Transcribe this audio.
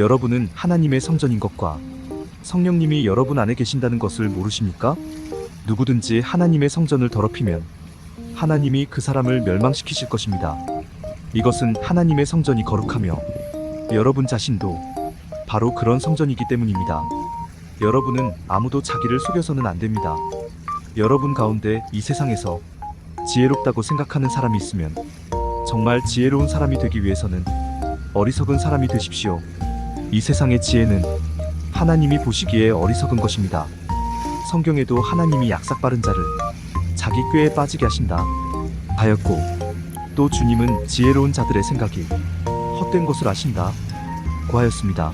여러분은 하나님의 성전인 것과 성령님이 여러분 안에 계신다는 것을 모르십니까? 누구든지 하나님의 성전을 더럽히면 하나님이 그 사람을 멸망시키실 것입니다. 이것은 하나님의 성전이 거룩하며 여러분 자신도 바로 그런 성전이기 때문입니다. 여러분은 아무도 자기를 속여서는 안 됩니다. 여러분 가운데 이 세상에서 지혜롭다고 생각하는 사람이 있으면 정말 지혜로운 사람이 되기 위해서는 어리석은 사람이 되십시오. 이 세상의 지혜는 하나님이 보시기에 어리석은 것입니다. 성경에도 하나님이 약삭 빠른 자를 자기 꾀에 빠지게 하신다 하였고, 또 주님은 지혜로운 자들의 생각이 헛된 것을 아신다 고 하였습니다.